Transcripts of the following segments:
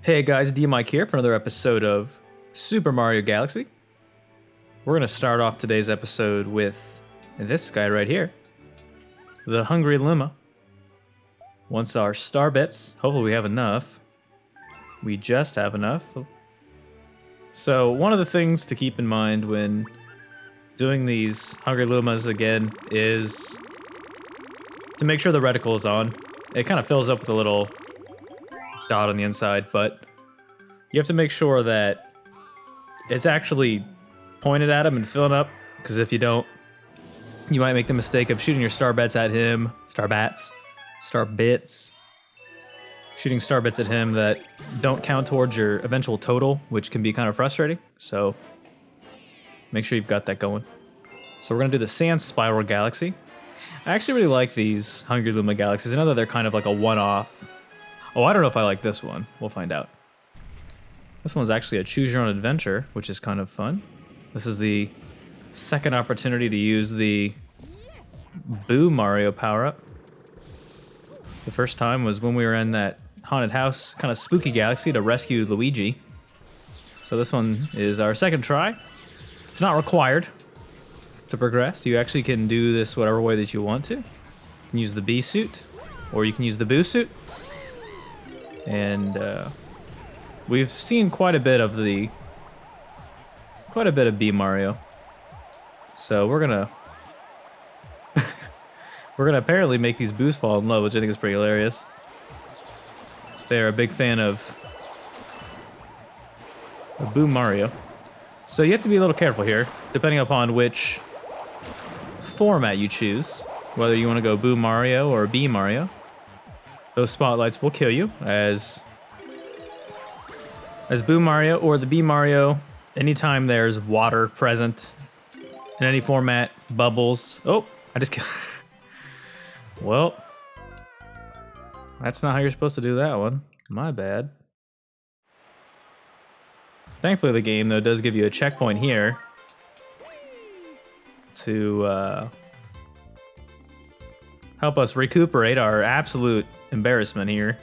Hey guys, DMic here for another episode of Super Mario Galaxy. We're going to start off today's episode with this guy right here, the Hungry Luma. Once our star bits, hopefully we have enough. We just have enough. So one of the things to keep in mind when doing these Hungry Lumas again is to make sure the reticle is on. It kind of fills up with a little dot on the inside, but you have to make sure that it's actually pointed at him and filling up, because if you don't, you might make the mistake of shooting your star bits at him, shooting star bits at him that don't count towards your eventual total, which can be kind of frustrating. So make sure you've got that going. So we're gonna do the Sand Spiral Galaxy. I actually really like these Hungry Luma Galaxies. I know that they're kind of like a one-off. Oh, I don't know if I like this one. We'll find out. This one's actually a choose your own adventure, which is kind of fun. This is the second opportunity to use the Boo Mario power-up. The first time was when we were in that haunted house, kind of spooky galaxy to rescue Luigi. So this one is our second try. It's not required to progress. You actually can do this whatever way that you want to. You can use the Bee suit, or you can use the Boo suit. And we've seen quite a bit of Bee Mario. So we're gonna apparently make these Boos fall in love, which I think is pretty hilarious. They're a big fan of Boo Mario. So you have to be a little careful here, depending upon which format you choose, whether you want to go Boo Mario or Bee Mario. Those spotlights will kill you as Boo Mario or the Bee Mario. Anytime there's water present in any format, bubbles. Oh, I just killed. Well, that's not how you're supposed to do that one. My bad. Thankfully, the game though does give you a checkpoint here to help us recuperate our absolute embarrassment here.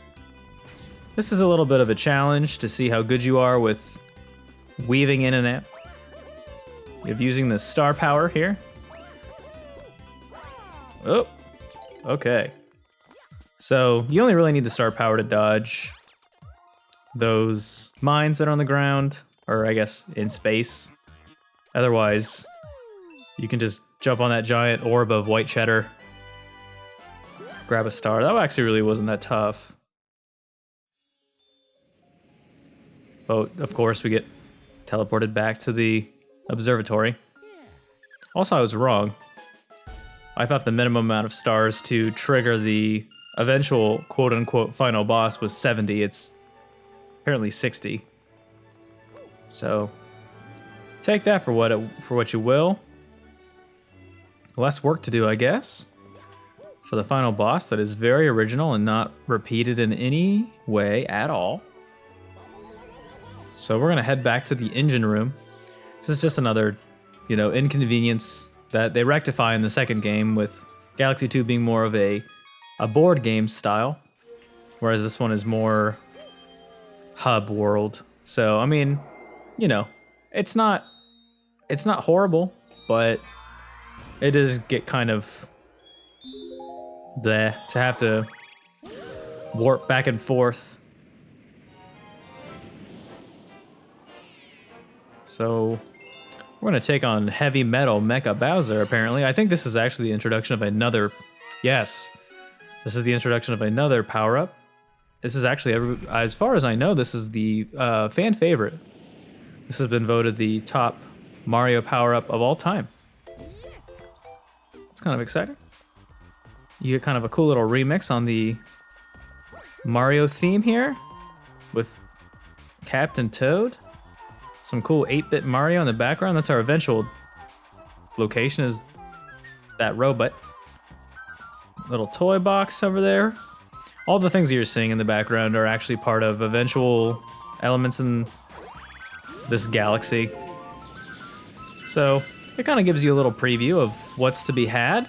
This is a little bit of a challenge to see how good you are with weaving in and out. You're using the star power here. Oh, okay. So you only really need the star power to dodge those mines that are on the ground, or I guess in space. Otherwise, you can just jump on that giant orb of white cheddar, grab a star. That actually really wasn't that tough. But of course, we get teleported back to the observatory. Also, I was wrong. I thought the minimum amount of stars to trigger the eventual quote-unquote final boss was 70. It's apparently 60. So take that for what you will. Less work to do, I guess, for the final boss that is very original and not repeated in any way at all. So we're gonna head back to the engine room. This is just another, inconvenience that they rectify in the second game, with Galaxy 2 being more of a board game style, whereas this one is more hub world. So I mean, it's not horrible, but it does get kind of bleh to have to warp back and forth. So we're gonna take on Heavy Metal Mecha Bowser, apparently. I think this is actually the introduction of another, yes, this is the introduction of another power-up. This is actually, as far as I know, this is the fan favorite. This has been voted the top Mario power-up of all time. It's kind of exciting. You get kind of a cool little remix on the Mario theme here with Captain Toad. Some cool 8-bit Mario in the background. That's our eventual location, is that robot. Little toy box over there. All the things that you're seeing in the background are actually part of eventual elements in this galaxy. So it kind of gives you a little preview of what's to be had.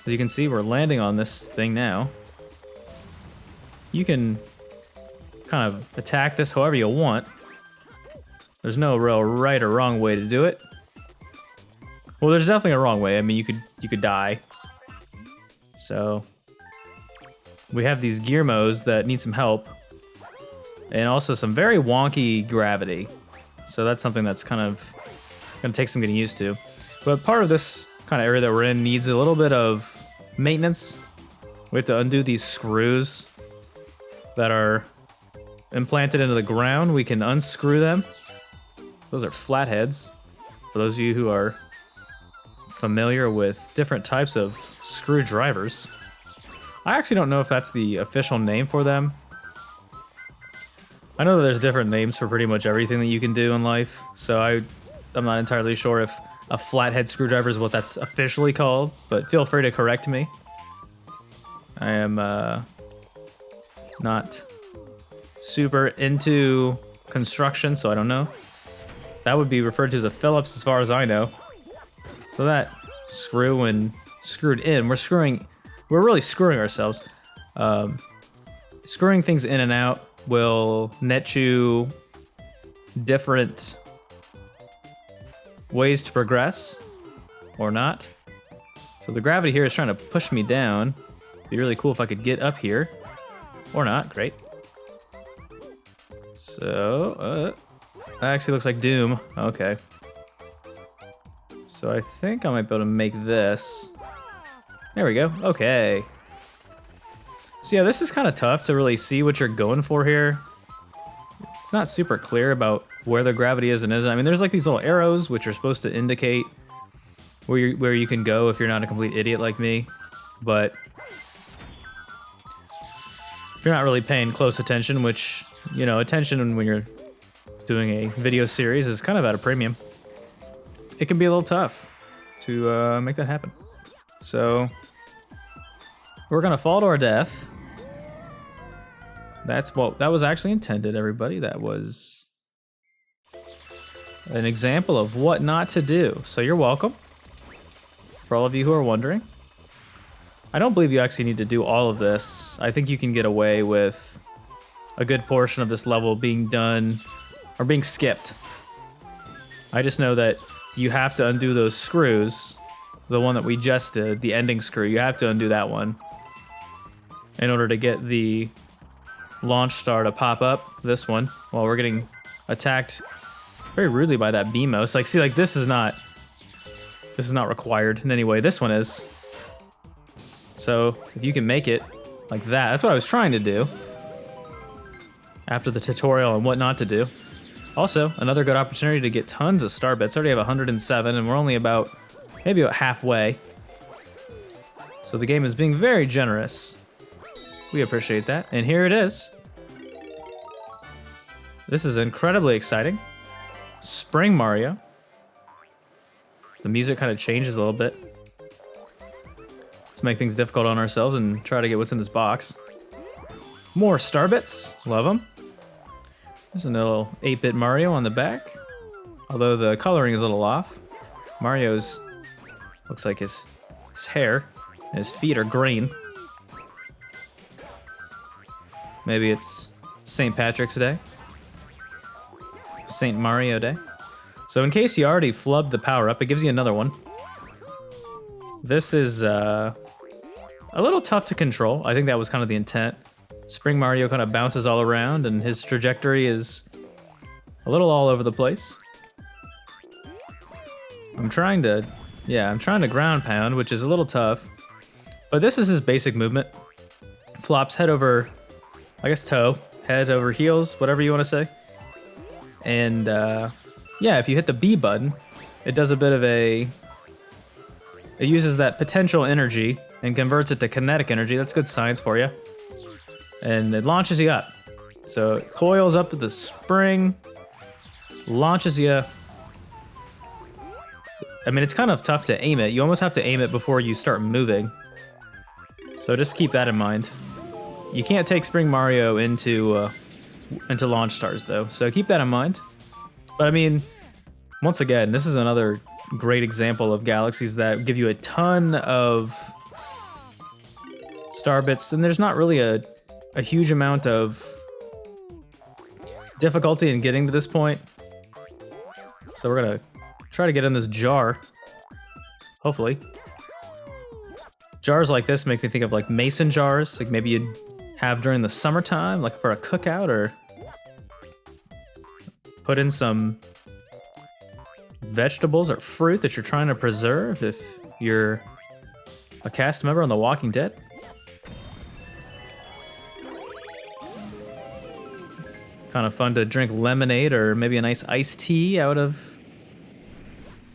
As you can see, we're landing on this thing now. You can kind of attack this however you want. There's no real right or wrong way to do it. Well, there's definitely a wrong way. I mean, you could die. So we have these Gearmos that need some help, and also some very wonky gravity. So that's something that's kind of gonna take some getting used to. But part of this kind of area that we're in needs a little bit of maintenance. We have to undo these screws that are implanted into the ground. We can unscrew them. Those are flatheads. For those of you who are familiar with different types of screwdrivers. I actually don't know if that's the official name for them. I know that there's different names for pretty much everything that you can do in life, so I'm not entirely sure if a flathead screwdriver is what that's officially called, but feel free to correct me. I am not super into construction, so I don't know. That would be referred to as a Phillips as far as I know. So that screw, when screwed in, we're really screwing ourselves. Screwing things in and out will net you different ways to progress, or not. So the gravity here is trying to push me down. It'd be really cool if I could get up here, or not. Great. So, that actually looks like Doom. Okay. So I think I might be able to make this. There we go. Okay. So yeah, this is kind of tough to really see what you're going for here. It's not super clear about where the gravity is and isn't. I mean, there's like these little arrows which are supposed to indicate where you can go if you're not a complete idiot like me. But if you're not really paying close attention, which, you know, attention when you're doing a video series is kind of at a premium, it can be a little tough to make that happen. So we're gonna fall to our death. That was actually intended, everybody. That was an example of what not to do. So you're welcome. For all of you who are wondering, I don't believe you actually need to do all of this. I think you can get away with a good portion of this level being done or being skipped. I just know that you have to undo those screws. The one that we just did, the ending screw, you have to undo that one in order to get the launch star to pop up, this one, while we're getting attacked very rudely by that BMOS. Like, see, like this is not required in any way. This one is. So if you can make it like that, that's what I was trying to do after the tutorial on what not to do. Also, another good opportunity to get tons of star bits. I already have 107, and we're only maybe about halfway. So the game is being very generous. We appreciate that. And here it is. This is incredibly exciting. Spring Mario. The music kind of changes a little bit. Let's make things difficult on ourselves and try to get what's in this box. More star bits. Love them. There's a little 8-bit Mario on the back. Although the coloring is a little off. Mario's looks like his hair and his feet are green. Maybe it's St. Patrick's Day. St. Mario Day. So in case you already flubbed the power up, it gives you another one. This is a little tough to control. I think that was kind of the intent. Spring Mario kind of bounces all around, and his trajectory is a little all over the place. I'm trying to ground pound, which is a little tough. But this is his basic movement. Flops head over, I guess toe, head over heels, whatever you want to say. And yeah, if you hit the B button, it does a bit of it uses that potential energy and converts it to kinetic energy. That's good science for you. And it launches you up. So it coils up with the spring, launches you. I mean, it's kind of tough to aim it. You almost have to aim it before you start moving. So just keep that in mind. You can't take Spring Mario into launch stars, though. So keep that in mind. But I mean, once again, this is another great example of galaxies that give you a ton of star bits, and there's not really a huge amount of difficulty in getting to this point. So we're gonna try to get in this jar. Hopefully. Jars like this make me think of like mason jars, like maybe you'd have during the summertime, like for a cookout, or put in some vegetables or fruit that you're trying to preserve if you're a cast member on The Walking Dead. Kind of fun to drink lemonade or maybe a nice iced tea out of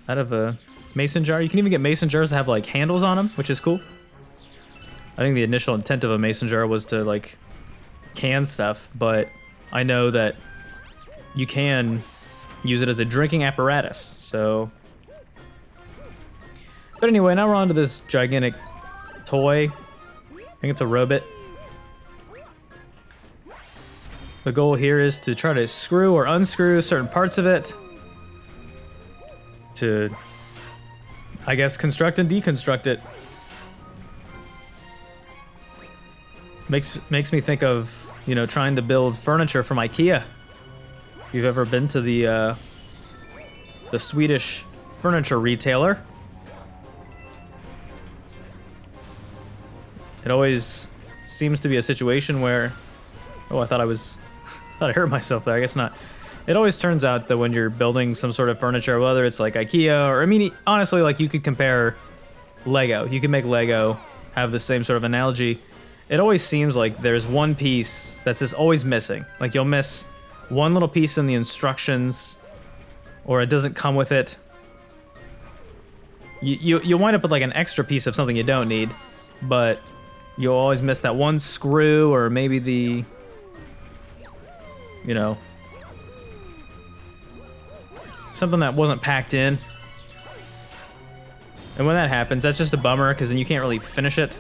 a mason jar. You can even get mason jars that have like handles on them, which is cool. I think the initial intent of a mason jar was to like can stuff, but I know that you can use it as a drinking apparatus, so. But anyway, now we're on to this gigantic toy. I think it's a robot. The goal here is to try to screw or unscrew certain parts of it to, I guess, construct and deconstruct it. Makes me think of, you know, trying to build furniture from IKEA. If you've ever been to the Swedish furniture retailer, it always seems to be a situation where, oh, I thought I hurt myself there. I guess not. It always turns out that when you're building some sort of furniture, whether it's like IKEA or, I mean, honestly, like you could compare Lego. You can make Lego have the same sort of analogy. It always seems like there's one piece that's just always missing. Like you'll miss one little piece in the instructions, or it doesn't come with it. You wind up with like an extra piece of something you don't need, but you'll always miss that one screw, or maybe the, you know, something that wasn't packed in. And when that happens, that's just a bummer, because then you can't really finish it.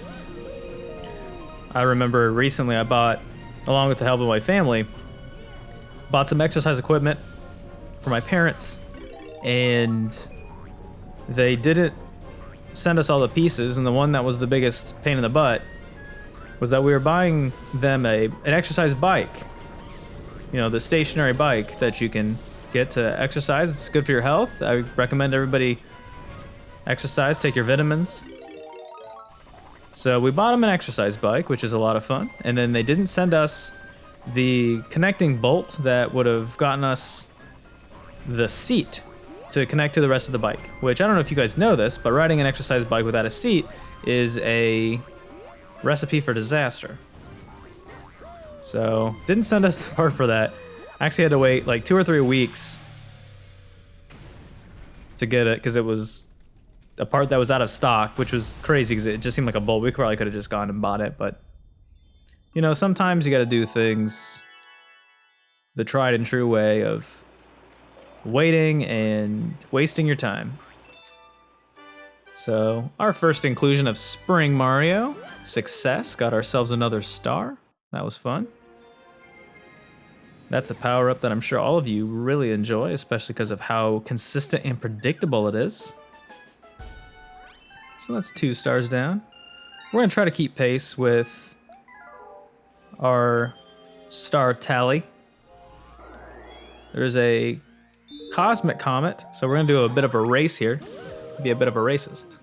I remember recently I bought, along with the help of my family, bought some exercise equipment for my parents, and they didn't send us all the pieces, and the one that was the biggest pain in the butt was that we were buying them an exercise bike. You know, the stationary bike that you can get to exercise. It's good for your health. I recommend everybody exercise, take your vitamins. So we bought them an exercise bike, which is a lot of fun. And then they didn't send us the connecting bolt that would have gotten us the seat to connect to the rest of the bike, which I don't know if you guys know this, but riding an exercise bike without a seat is a recipe for disaster. So didn't send us the part for that. I actually had to wait like 2 or 3 weeks to get it, because it was a part that was out of stock, which was crazy because it just seemed like a bolt. We probably could have just gone and bought it, but you know, sometimes you got to do things the tried and true way of waiting and wasting your time. So our first inclusion of Spring Mario, success, got ourselves another star. That was fun. That's a power-up that I'm sure all of you really enjoy, especially because of how consistent and predictable it is. So that's 2 stars down. We're going to try to keep pace with our star tally. There's a cosmic comet, so we're going to do a bit of a race here. Be a bit of a racist.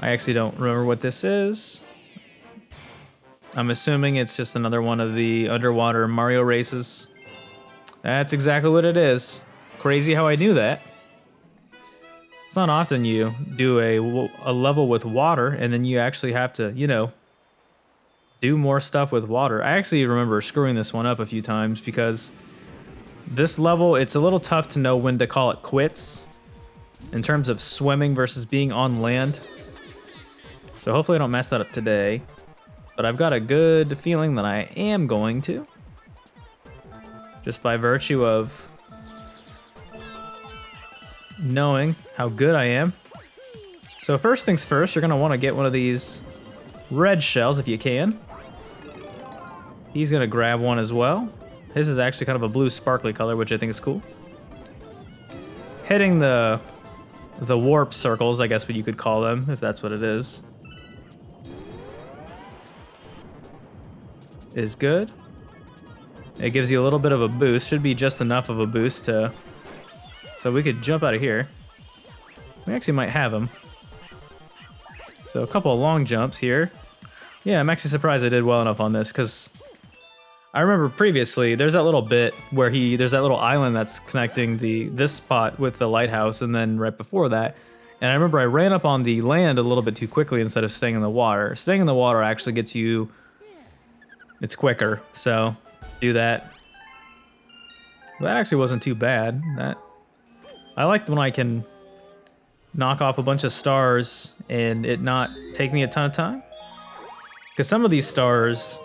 I actually don't remember what this is. I'm assuming it's just another one of the underwater Mario races. That's exactly what it is. Crazy how I knew that. It's not often you do a level with water and then you actually have to, you know, do more stuff with water. I actually remember screwing this one up a few times because this level, it's a little tough to know when to call it quits in terms of swimming versus being on land. So hopefully I don't mess that up today. But I've got a good feeling that I am going to. Just by virtue of knowing how good I am. So first things first, you're going to want to get one of these red shells if you can. He's going to grab one as well. His is actually kind of a blue sparkly color, which I think is cool. Hitting the warp circles, I guess what you could call them, if that's what it is good. It gives you a little bit of a boost. Should be just enough of a boost to... So we could jump out of here. We actually might have him. So a couple of long jumps here. Yeah, I'm actually surprised I did well enough on this, because I remember previously there's that little bit where there's that little island that's connecting this spot with the lighthouse, and then right before that. And I remember I ran up on the land a little bit too quickly instead of staying in the water. Staying in the water actually gets you... It's quicker, so do that. That actually wasn't too bad. I like when I can knock off a bunch of stars and it not take me a ton of time. Because some of these stars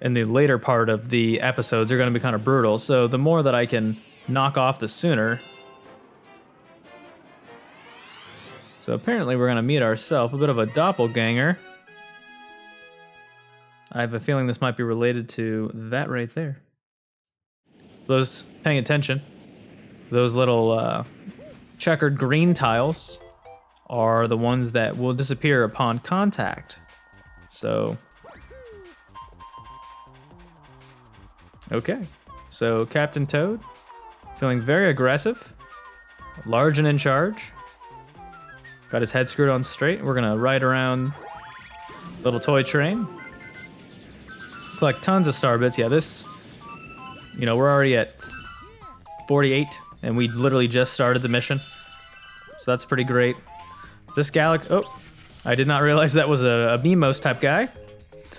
in the later part of the episodes are going to be kind of brutal, so the more that I can knock off, the sooner. So apparently we're going to meet ourselves a bit of a doppelganger. I have a feeling this might be related to that right there. Those paying attention, those little checkered green tiles are the ones that will disappear upon contact. So, okay. So Captain Toad, feeling very aggressive, large and in charge. Got his head screwed on straight. We're gonna ride around little toy train. Collect tons of star bits. Yeah, this, you know, we're already at 48 and we literally just started the mission. So that's pretty great. This galaxy, oh, I did not realize that was a Beamos type guy.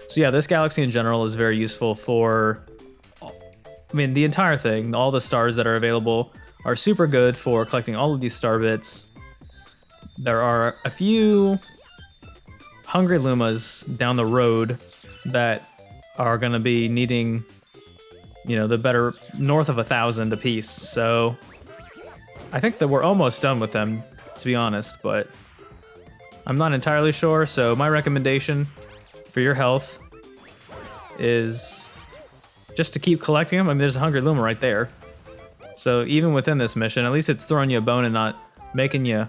So yeah, this galaxy in general is very useful for, I mean, the entire thing. All the stars that are available are super good for collecting all of these star bits. There are a few Hungry Lumas down the road that are going to be needing, you know, the better north of 1,000 apiece. So I think that we're almost done with them, to be honest, but I'm not entirely sure. So my recommendation for your health is just to keep collecting them. I mean, there's a Hungry Luma right there. So even within this mission, at least it's throwing you a bone and not making you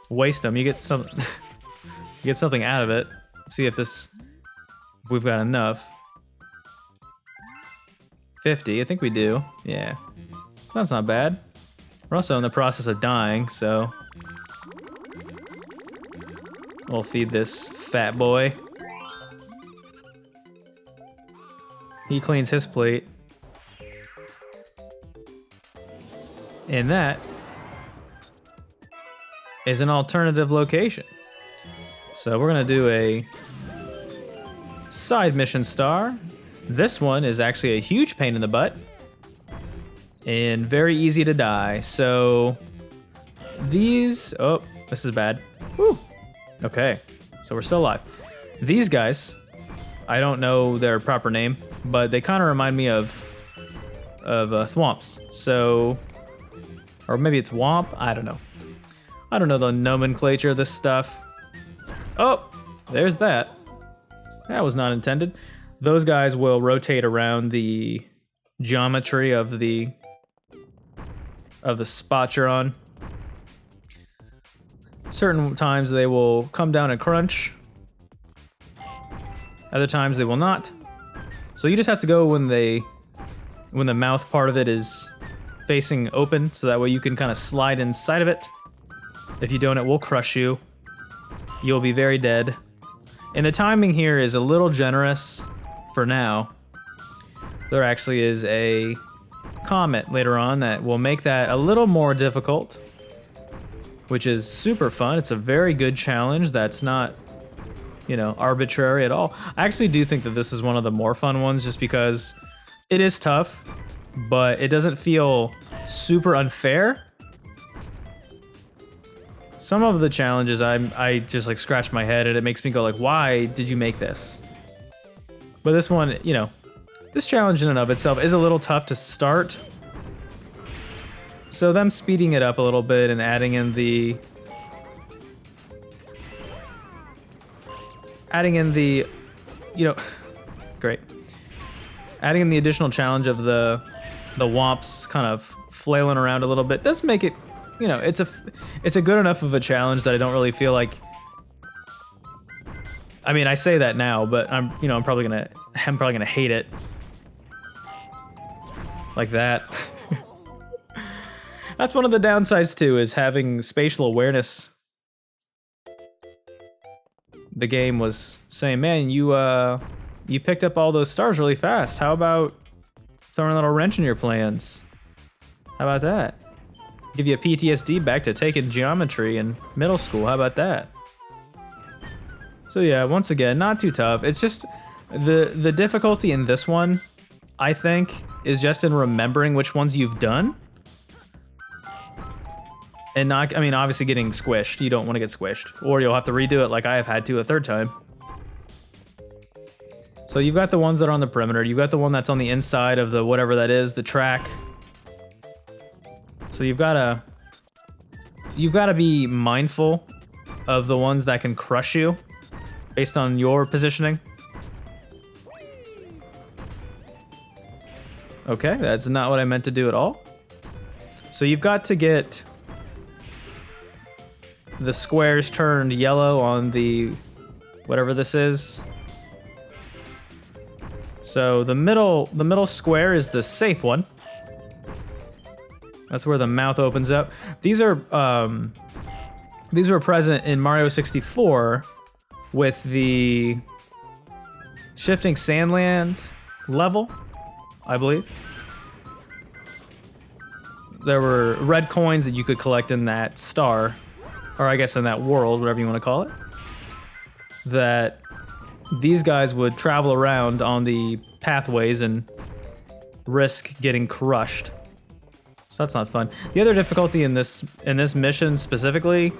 waste them. You get some, you get something out of it. Let's see if we've got enough. 50, I think we do. Yeah, that's not bad. We're also in the process of dying, so we'll feed this fat boy. He cleans his plate. And that is an alternative location. So we're gonna do a side mission star. This one is actually a huge pain in the butt and very easy to die. So these, oh, this is bad. Woo. Okay, so we're still alive. These guys, I don't know their proper name, but they kind of remind me of thwomps. So, or maybe it's womp, I don't know. I don't know the nomenclature of this stuff. Oh, there's that. That was not intended. Those guys will rotate around the geometry of the spot you're on. Certain times they will come down and crunch. Other times they will not. So you just have to go when the mouth part of it is facing open, so that way you can kind of slide inside of it. If you don't, it will crush you. You'll be very dead. And the timing here is a little generous for now. There actually is a comet later on that will make that a little more difficult, which is super fun. It's a very good challenge that's not, you know, arbitrary at all. I actually do think that this is one of the more fun ones just because it is tough, but it doesn't feel super unfair. Some of the challenges I just like scratch my head and it makes me go like, why did you make this? But this one, you know, this challenge in and of itself is a little tough to start. So them speeding it up a little bit and adding in the you know, great. Adding in the additional challenge of the womps kind of flailing around a little bit does make it, you know, it's a good enough of a challenge that I don't really feel like, I mean, I say that now, but I'm probably gonna hate it. like that. That's one of the downsides too, is having spatial awareness. The game was saying, man, you picked up all those stars really fast. How about throwing a little wrench in your plans? How about that? Give you a PTSD back to taking geometry in middle school. How about that? So yeah, once again, not too tough. It's just the difficulty in this one, I think, is just in remembering which ones you've done. And not, I mean, obviously getting squished. You don't want to get squished. Or you'll have to redo it like I have had to a third time. So you've got the ones that are on the perimeter. You've got the one that's on the inside of the whatever that is, the track. So you've got to be mindful of the ones that can crush you based on your positioning. Okay, that's not what I meant to do at all. So you've got to get the squares turned yellow on the whatever this is. So the middle square is the safe one. That's where the mouth opens up. These were present in Mario 64 with the shifting sandland level, I believe. There were red coins that you could collect in that star, or I guess in that world, whatever you want to call it, that these guys would travel around on the pathways and risk getting crushed. So that's not fun. The other difficulty in this mission specifically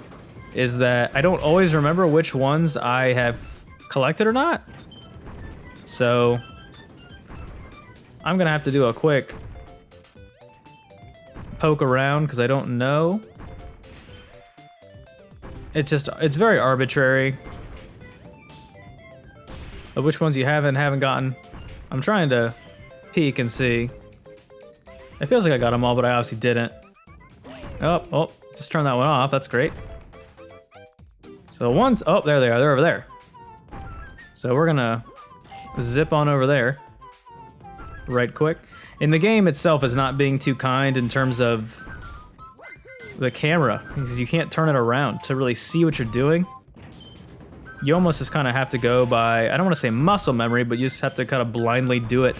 is that I don't always remember which ones I have collected or not. So I'm gonna have to do a quick poke around because I don't know. It's very arbitrary of which ones you haven't gotten. I'm trying to peek and see. It feels like I got them all, but I obviously didn't. Oh, just turn that one off. That's great. So once, oh, there they are. They're over there. So we're gonna zip on over there right quick. And the game itself is not being too kind in terms of the camera, because you can't turn it around to really see what you're doing. You almost just kind of have to go by, I don't want to say muscle memory, but you just have to kind of blindly do it.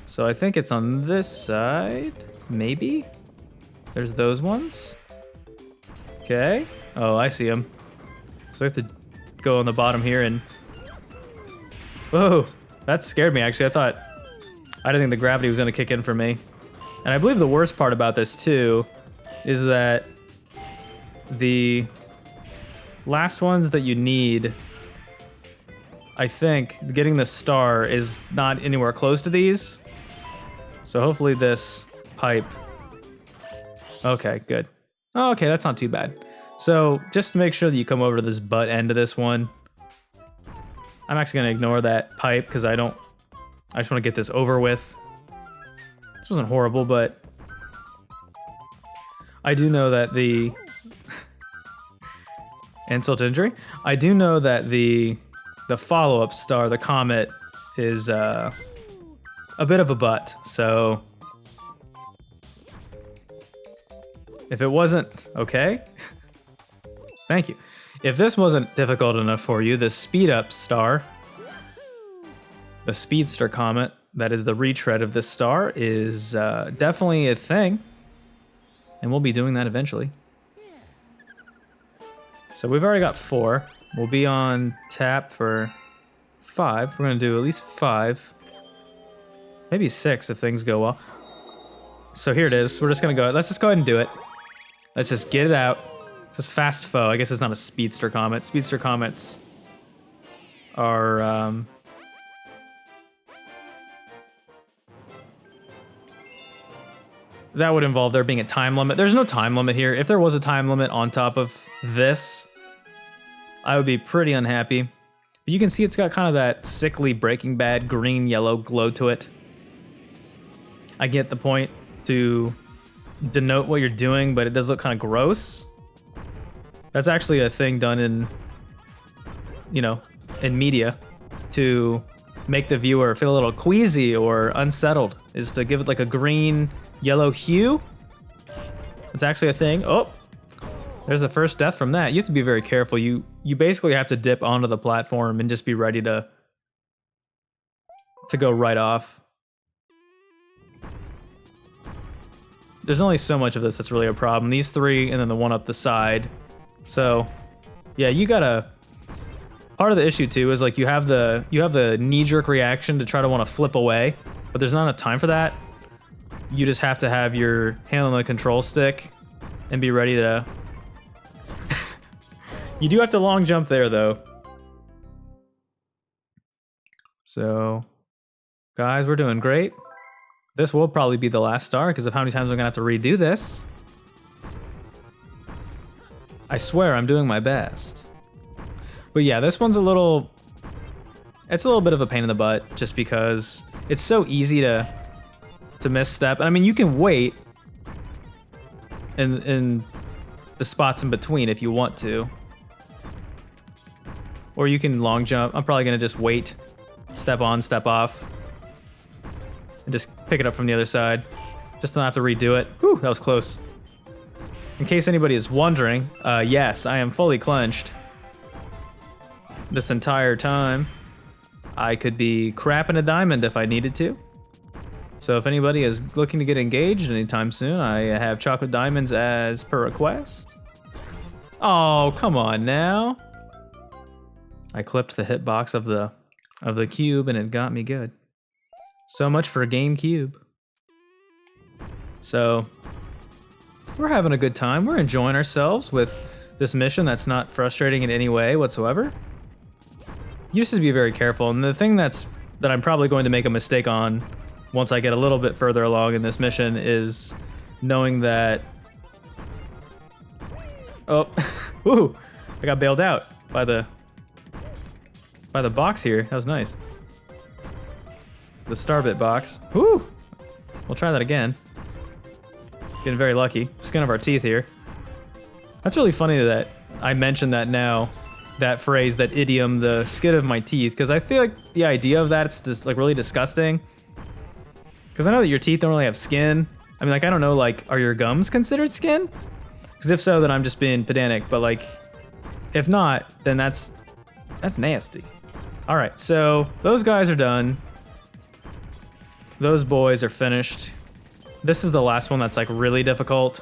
So I think it's on this side, maybe? There's those ones. Okay. Oh, I see them. So I have to go on the bottom here and... Whoa, that scared me actually. I didn't think the gravity was gonna kick in for me. And I believe the worst part about this too is that the last ones that you need, I think getting the star is not anywhere close to these. So hopefully this pipe. Okay, good. Oh, okay, that's not too bad. So just to make sure that you come over to this butt end of this one, I'm actually gonna ignore that pipe because I just want to get this over with. This wasn't horrible, but I do know that the insult to injury. I do know that the follow-up star, the comet, is a bit of a butt. So if it wasn't okay, thank you. If this wasn't difficult enough for you, the speed up star, the speedster comet, that is the retread of this star, is definitely a thing. And we'll be doing that eventually. So we've already got 4. We'll be on tap for 5. We're gonna do at least 5. Maybe 6 if things go well. So here it is. We're just gonna go, let's just go ahead and do it. Let's just get it out. This is fast foe. I guess it's not a speedster comet. Speedster comets are that would involve there being a time limit. There's no time limit here. If there was a time limit on top of this, I would be pretty unhappy. But you can see it's got kind of that sickly Breaking Bad green-yellow glow to it. I get the point to denote what you're doing, but it does look kind of gross. That's actually a thing done in, in media to make the viewer feel a little queasy or unsettled is to give it like a green yellow hue. It's actually a thing. Oh, there's the first death from that. You have to be very careful. You basically have to dip onto the platform and just be ready to go right off. There's only so much of this that's really a problem. These three and then the one up the side. So yeah, you gotta, part of the issue too is like you have the knee-jerk reaction to try to want to flip away, but there's not enough time for that. You just have to have your hand on the control stick and be ready to... You do have to long jump there though. So, guys, we're doing great. This will probably be the last star because of how many times I'm gonna have to redo this. I swear I'm doing my best. But yeah, this one's a little... It's a little bit of a pain in the butt just because it's so easy to misstep. And I mean, you can wait in the spots in between if you want to. Or you can long jump. I'm probably gonna just wait, step on, step off, and just pick it up from the other side. Just don't have to redo it. Whew, that was close. In case anybody is wondering, yes, I am fully clenched. This entire time, I could be crapping a diamond if I needed to. So if anybody is looking to get engaged anytime soon, I have chocolate diamonds as per request. Oh, come on now. I clipped the hitbox of the cube and it got me good. So much for GameCube. So we're having a good time. We're enjoying ourselves with this mission that's not frustrating in any way whatsoever. You just have to be very careful. And the thing that I'm probably going to make a mistake on once I get a little bit further along in this mission is knowing that... Oh, ooh, I got bailed out by the box here. That was nice. The Starbit box. Woo! We'll try that again. Getting very lucky. Skin of our teeth here. That's really funny that I mentioned that now. That phrase, that idiom, the skin of my teeth, because I feel like the idea of that, it's just like really disgusting. Because I know that your teeth don't really have skin. I mean, like, I don't know, like, are your gums considered skin? Because if so, then I'm just being pedantic. But like, if not, then that's nasty. All right, so those guys are done. Those boys are finished. This is the last one that's like really difficult.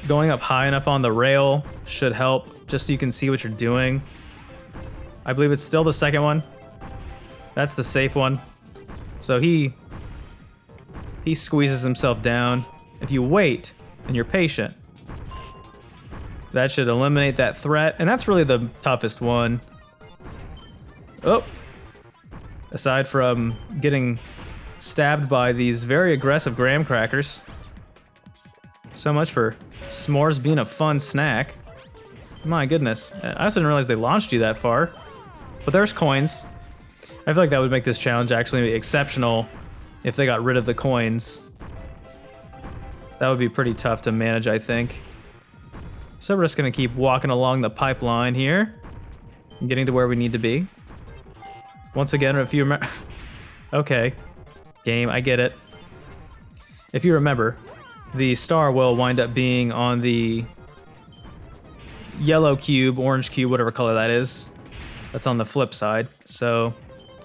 Going up high enough on the rail should help, just so you can see what you're doing. I believe it's still the second one. That's the safe one. So he squeezes himself down. If you wait and you're patient, that should eliminate that threat, and that's really the toughest one. Oh, aside from getting stabbed by these very aggressive graham crackers. So much for s'mores being a fun snack. My goodness, I also didn't realize they launched you that far. But there's coins. I feel like that would make this challenge actually exceptional if they got rid of the coins. That would be pretty tough to manage, I think. So we're just gonna keep walking along the pipeline here, getting to where we need to be. Once again, if you remember... Okay, game, I get it. If you remember, the star will wind up being on the yellow cube, orange cube, whatever color that is. That's on the flip side. So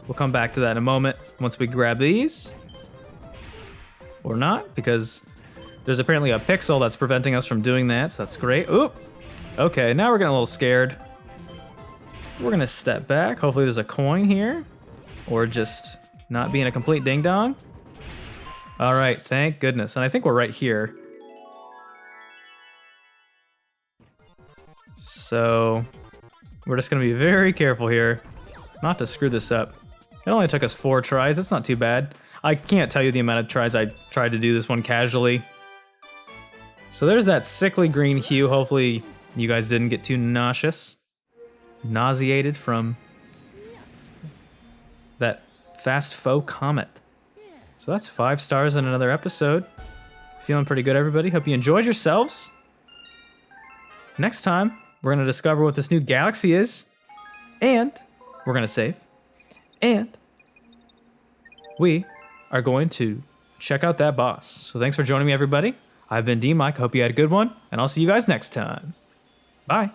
we'll come back to that in a moment once we grab these. Or not, because there's apparently a pixel that's preventing us from doing that, so that's great. Oop! Okay, now we're getting a little scared. We're gonna step back. Hopefully there's a coin here. Or just not being a complete ding-dong. All right, thank goodness. And I think we're right here. So we're just gonna be very careful here not to screw this up. It only took us 4 tries. That's not too bad. I can't tell you the amount of tries I tried to do this one casually. So there's that sickly green hue. Hopefully you guys didn't get too nauseated from that fast foe comet. So that's 5 stars in another episode. Feeling pretty good, everybody. Hope you enjoyed yourselves. Next time, we're going to discover what this new galaxy is. And We're going to save. And we are going to check out that boss. So thanks for joining me, everybody. I've been DMic. Hope you had a good one, and I'll see you guys next time. Bye.